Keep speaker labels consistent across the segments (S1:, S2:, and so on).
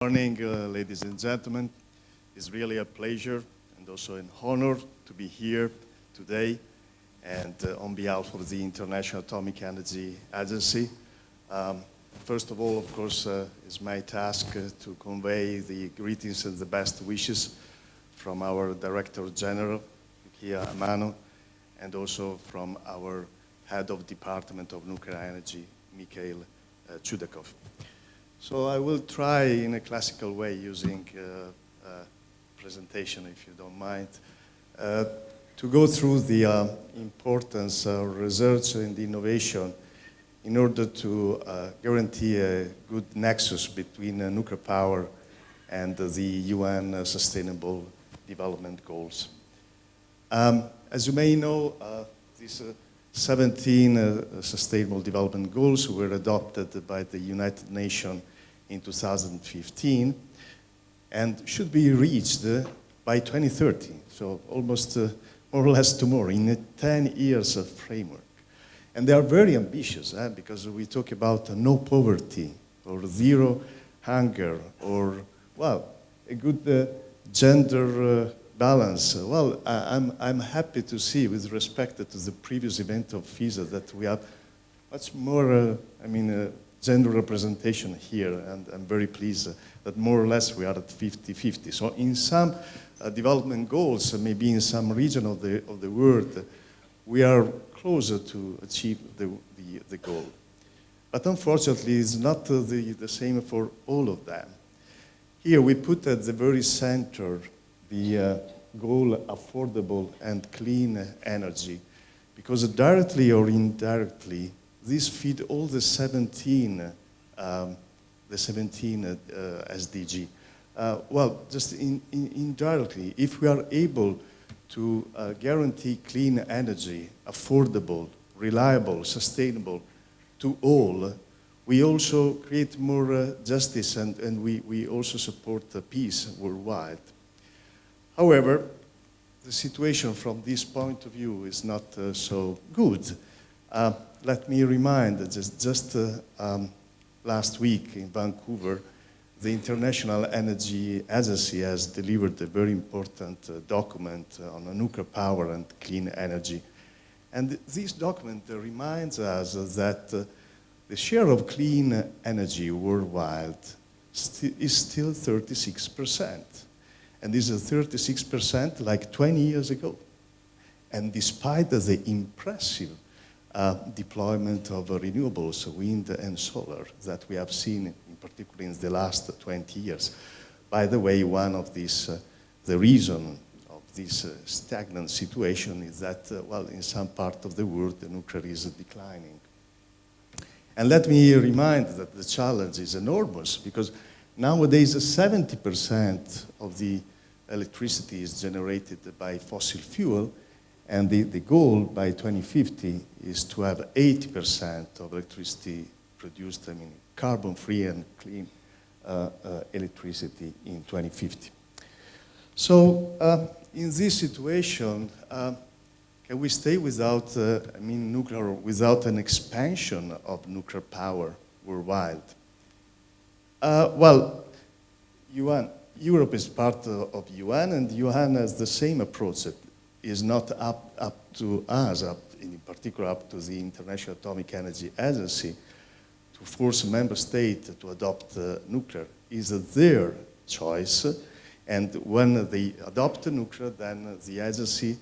S1: Morning, ladies and gentlemen. It's really a pleasure and also an honor to be here today and on behalf of the International Atomic Energy Agency. First of all, of course, it's my task to convey the greetings and the best wishes from our Director General, Kia Amano, and also from our Head of Department of Nuclear Energy, Mikhail Chudakov. So I will try in a classical way using a presentation, if you don't mind, to go through the importance of research and innovation in order to guarantee a good nexus between nuclear power and the UN Sustainable Development Goals. As you may know, these 17 Sustainable Development Goals were adopted by the United Nations in 2015 and should be reached by 2030, so almost more or less tomorrow, in a 10 years framework. And they are very ambitious because we talk about no poverty or zero hunger or, well, a good gender balance. Well, I'm happy to see, with respect to the previous event of FISA, that we have much more, gender representation here, and I'm very pleased that more or less we are at 50-50. So in some development goals, maybe in some region of the world, we are closer to achieve the goal. But unfortunately, it's not the same for all of them. Here we put at the very center the goal affordable and clean energy, because directly or indirectly, these feed all the 17 SDG. Well, just indirectly, if we are able to guarantee clean energy, affordable, reliable, sustainable to all, we also create more justice and we also support peace worldwide. However, the situation from this point of view is not so good. Let me remind that just last week in Vancouver, the International Energy Agency has delivered a very important document on nuclear power and clean energy. And this document reminds us that the share of clean energy worldwide is still 36%. And this is 36% like 20 years ago. And despite the impressive deployment of renewables, wind and solar, that we have seen in particular in the last 20 years. By the way, one of these, the reason of this stagnant situation is that, well, in some part of the world, the nuclear is declining. And let me remind that the challenge is enormous, because nowadays 70% of the electricity is generated by fossil fuel, and the goal by 2050 is to have 80% of electricity produced, carbon-free and clean electricity in 2050. So in this situation, can we stay without, nuclear, without an expansion of nuclear power worldwide? Well, Europe is part of UN, and UN has the same approach. That is not up to us, in particular up to the International Atomic Energy Agency, to force a member state to adopt nuclear. Is their choice, and when they adopt nuclear, then the agency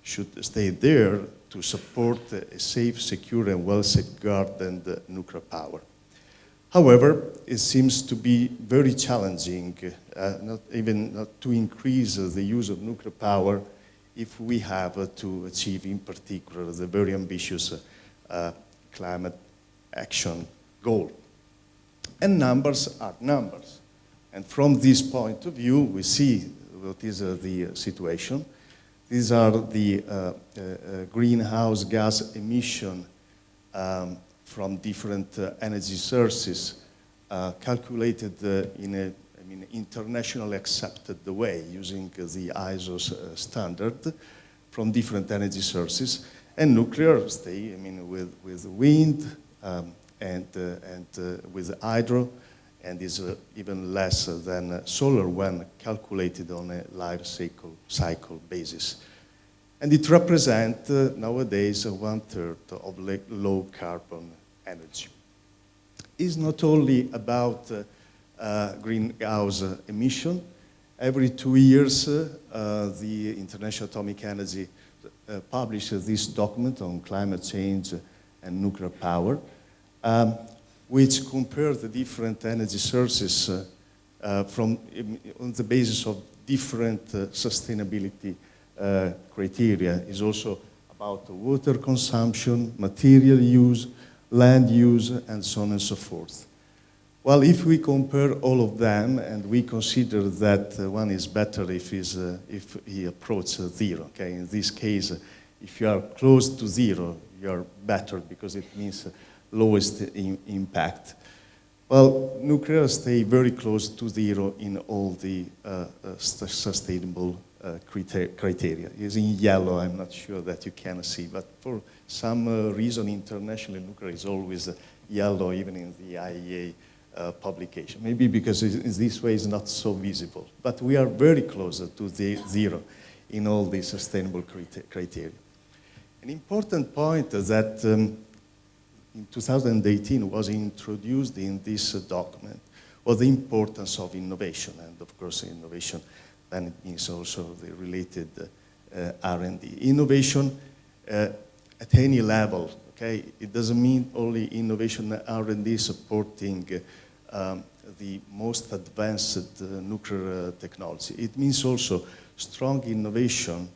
S1: should stay there to support a safe, secure, and well-safeguarded nuclear power. However, it seems to be very challenging, not to increase the use of nuclear power if we have to achieve, in particular, the very ambitious climate action goal. And numbers are numbers. And from this point of view, we see what is the situation. These are the greenhouse gas emission from different energy sources calculated in a internationally accepted way using the ISO standard from different energy sources. And nuclear stay, with wind and with hydro and is even less than solar when calculated on a life cycle basis. And it represents nowadays 1/3 of low carbon energy. It's not only about greenhouse emission. Every 2 years, the International Atomic Energy publishes this document on climate change and nuclear power, which compares the different energy sources on the basis of different sustainability criteria. It's also about water consumption, material use, land use, and so on and so forth. Well, if we compare all of them and we consider that one is better if he approaches zero, okay? In this case, if you are close to zero, you are better because it means lowest impact. Well, nuclear stay very close to zero in all the sustainable criteria. It's in yellow, I'm not sure that you can see, but for some reason internationally nuclear is always yellow even in the IEA publication. Maybe because in this way it's not so visible, but we are very close to the zero in all the sustainable criteria. An important point that in 2018 was introduced in this document was the importance of innovation, and of course innovation then it means also the related R&D. Innovation at any level, okay? It doesn't mean only innovation R&D supporting the most advanced nuclear technology. It means also strong innovation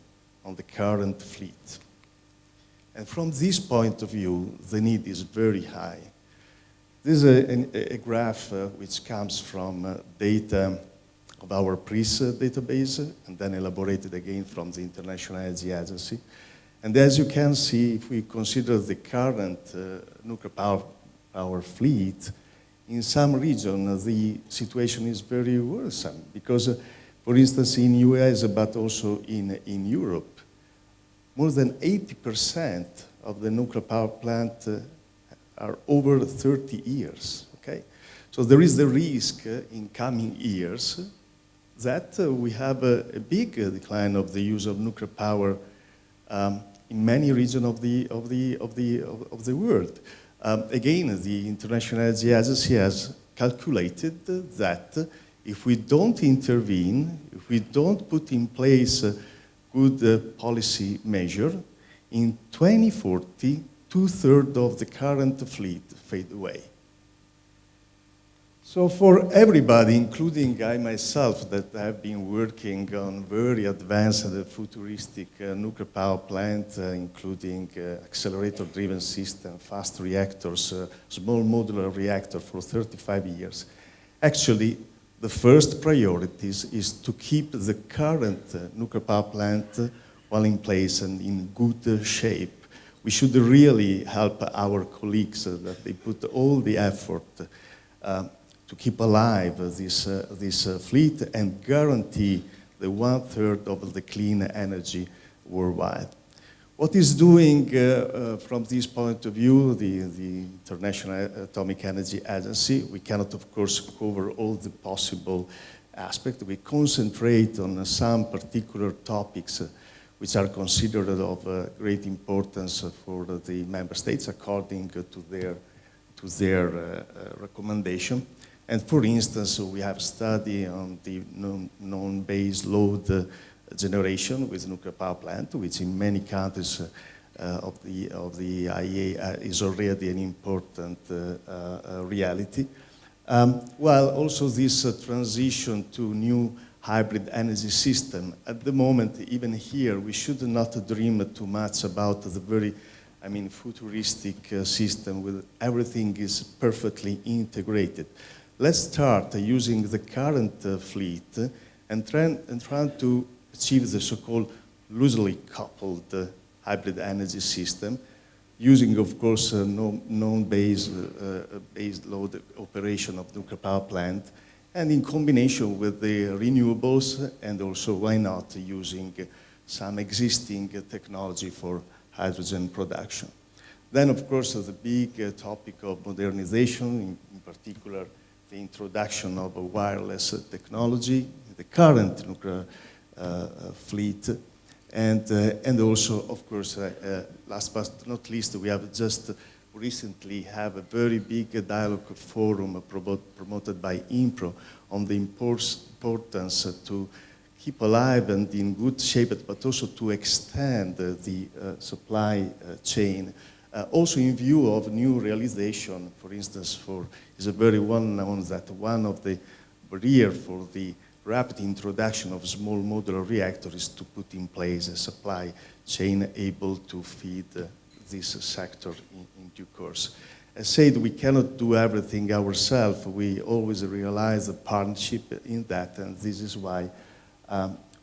S1: on the current fleet. And from this point of view, the need is very high. This is a graph which comes from data of our PRIS database and then elaborated again from the International Energy Agency. And as you can see, if we consider the current nuclear power fleet, in some regions the situation is very worrisome because, for instance, in US but also in Europe, more than 80% of the nuclear power plant are over 30 years, okay? So there is the risk in coming years that we have a big decline of the use of nuclear power in many regions of the world. Again, the International Energy Agency has calculated that if we don't intervene, if we don't put in place good policy measure, in 2040, 2/3 of the current fleet fade away. So for everybody, including I myself, that have been working on very advanced and futuristic nuclear power plant, including accelerator-driven system, fast reactors, small modular reactor for 35 years, actually the first priority is to keep the current nuclear power plant well in place and in good shape. We should really help our colleagues that they put all the effort to keep alive this fleet and guarantee the 1/3 of the clean energy worldwide. What is doing from this point of view, the International Atomic Energy Agency? We cannot, of course, cover all the possible aspects. We concentrate on some particular topics which are considered of great importance for the member states according to their recommendation. And for instance, we have studied on the non-base load generation with nuclear power plant, which in many countries of the IEA is already an important reality. While also this transition to new hybrid energy system. At the moment, even here, we should not dream too much about the very, futuristic system where everything is perfectly integrated. Let's start using the current fleet and try to achieve the so-called loosely coupled hybrid energy system, using, of course, non-base load operation of nuclear power plant, and in combination with the renewables, and also, why not, using some existing technology for hydrogen production. Then, of course, the big topic of modernization, in particular the introduction of a wireless technology, the current nuclear fleet, and also, of course, last but not least, we have just recently have a very big dialogue forum promoted by INPRO on the importance to keep alive and in good shape, but also to extend the supply chain. Also in view of new realization, for instance, is a very well known that one of the barriers for the rapid introduction of small modular reactor is to put in place a supply chain able to feed this sector in due course. As said, we cannot do everything ourselves. We always realize a partnership in that, and this is why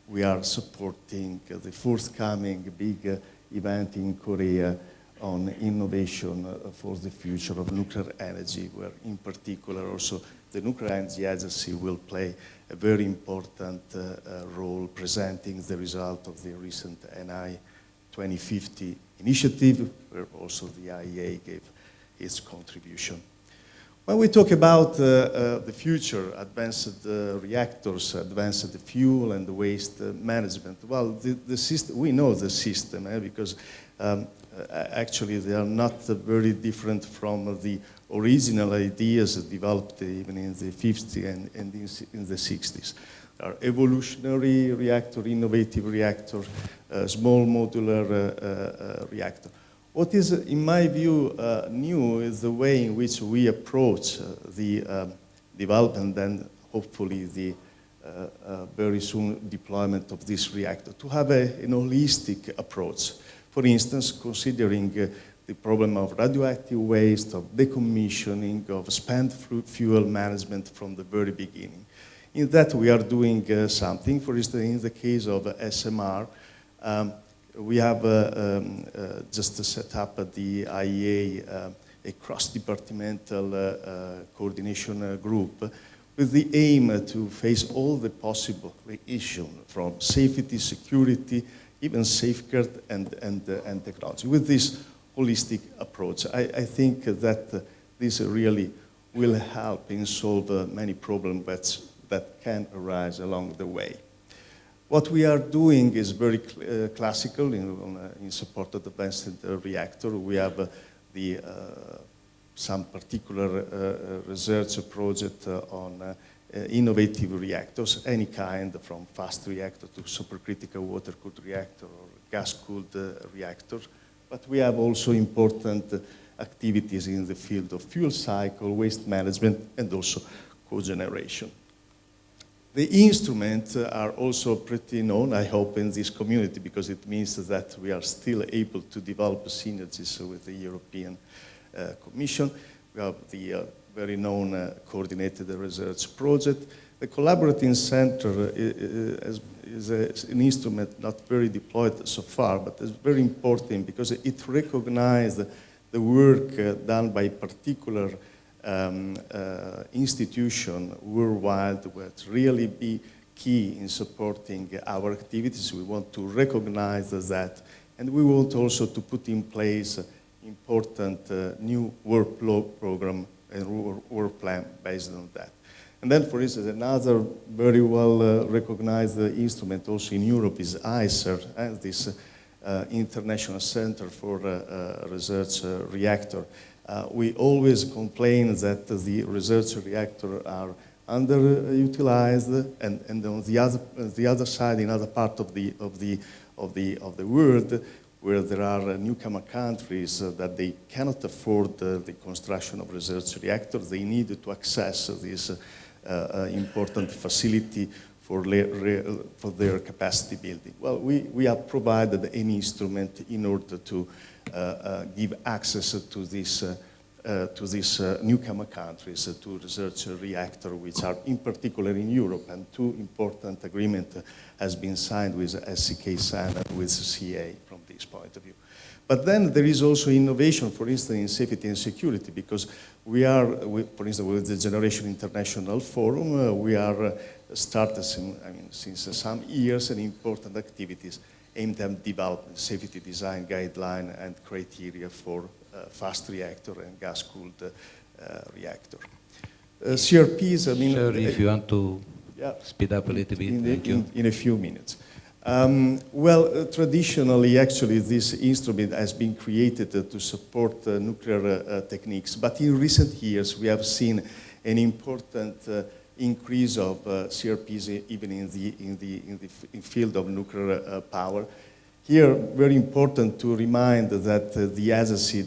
S1: we are supporting the forthcoming big event in Korea on innovation for the future of nuclear energy, where in particular also the Nuclear Energy Agency will play a very important role presenting the result of the recent NI 2050 initiative, where also the IEA gave its contribution. When we talk about the future, advanced reactors, advanced fuel and waste management, well, the system, we know the system, because actually they are not very different from the original ideas developed even in the 50s and in the 60s. There are evolutionary reactor, innovative reactor, small modular reactor. What is, in my view, new is the way in which we approach the development and hopefully the very soon deployment of this reactor, to have an holistic approach. For instance, considering the problem of radioactive waste, of decommissioning, of spent fuel management from the very beginning. In that we are doing something. For instance, in the case of SMR, we have just set up at the IEA a cross-departmental coordination group with the aim to face all the possible issues from safety, security, even safeguard and technology. With this holistic approach, I think that this really will help in solve many problems that can arise along the way. What we are doing is very classical in support of the advanced reactor. We have some particular research project on innovative reactors, any kind, from fast reactor to supercritical water-cooled reactor or gas-cooled reactor. But we have also important activities in the field of fuel cycle, waste management, and also cogeneration. The instruments are also pretty known, I hope, in this community, because it means that we are still able to develop synergies with the European Commission. We have the very known coordinated research project. The collaborating center is an instrument not very deployed so far, but it's very important because it recognizes the work done by particular institution worldwide that really be key in supporting our activities. We want to recognize that, and we want also to put in place important new work program and work plan based on that. And then, for instance, another very well recognized instrument also in Europe is ICER, and this International Center for Research Reactor. We always complain that the research reactors are underutilized, and on the other side, in other part of the world, where there are newcomer countries that they cannot afford the construction of research reactors, they need to access this important facility for their capacity building. Well, we have provided an instrument in order to give access to these newcomer countries to research reactors, which are in particular in Europe, and two important agreements has been signed with SCK SAN and with CA from this point of view. But then there is also innovation, for instance, in safety and security, because we are, for instance, with the Generation International Forum, we are started since some years and important activities aimed at developing safety design guideline and criteria for fast reactor and gas-cooled reactor. CRPs, I mean...
S2: Sir, if you want to
S1: yeah,
S2: speed up a little bit, thank you.
S1: In a few minutes. Traditionally, actually, this instrument has been created to support nuclear techniques, but in recent years, we have seen an important increase of CRPs even in the field of nuclear power. Here, very important to remind that the agency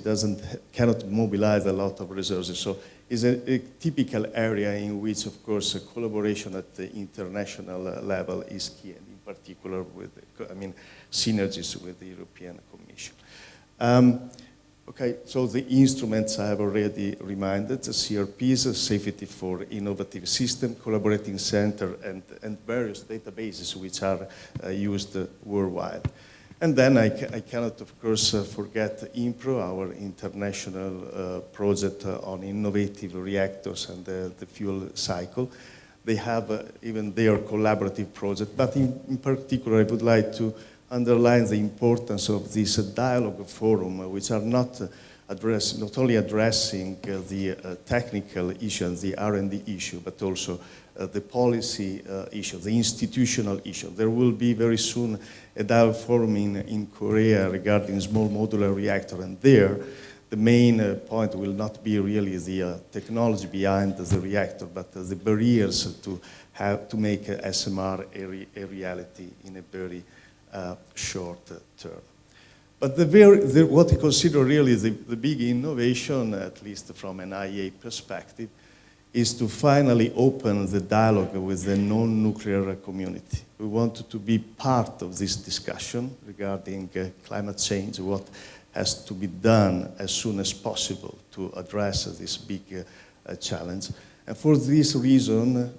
S1: cannot mobilize a lot of resources. So it's a typical area in which, of course, collaboration at the international level is key, and in particular with, synergies with the European Commission. Okay, so the instruments I have already reminded, the CRPs, Safety for Innovative System, Collaborating Center, and various databases which are used worldwide. And then I cannot, of course, forget IMPRO, our international project on innovative reactors and the fuel cycle. They have even their collaborative project, but in particular, I would like to underline the importance of this dialogue forum, which are not only addressing the technical issues, the R&D issue, but also the policy issue, the institutional issue. There will be very soon a dialogue forum in Korea regarding small modular reactor, and there the main point will not be really the technology behind the reactor, but the barriers to make SMR a reality in a very short term. But what I consider really the big innovation, at least from an IEA perspective, is to finally open the dialogue with the non-nuclear community. We want to be part of this discussion regarding climate change, what has to be done as soon as possible to address this big challenge. And for this reason,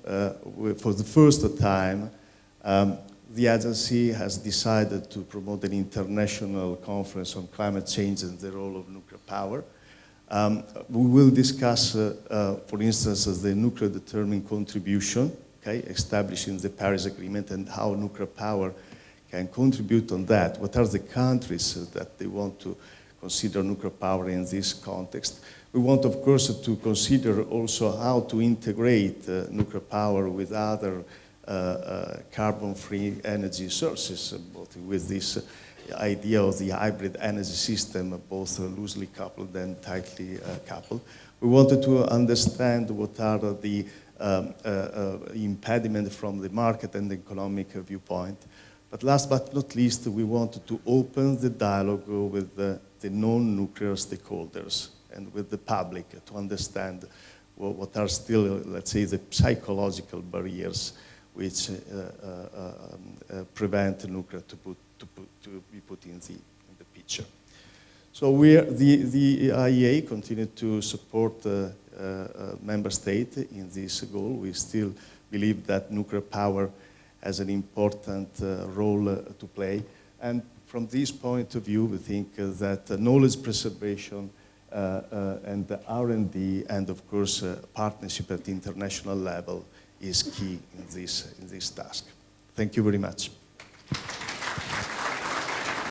S1: for the first time, the agency has decided to promote an international conference on climate change and the role of nuclear power. We will discuss, for instance, the nuclear determined contribution, okay, established in the Paris Agreement, and how nuclear power can contribute on that. What are the countries that they want to consider nuclear power in this context? We want, of course, to consider also how to integrate nuclear power with other carbon-free energy sources, both with this idea of the hybrid energy system, both loosely coupled and tightly coupled. We wanted to understand what are the impediments from the market and the economic viewpoint. But last but not least, we wanted to open the dialogue with the non-nuclear stakeholders and with the public to understand what are still, let's say, the psychological barriers which prevent nuclear to be put in the picture. So the IEA continued to support member states in this goal. We still believe that nuclear power has an important role to play. And from this point of view, we think that knowledge preservation and the R&D and, of course, partnership at the international level is key in this task. Thank you very much.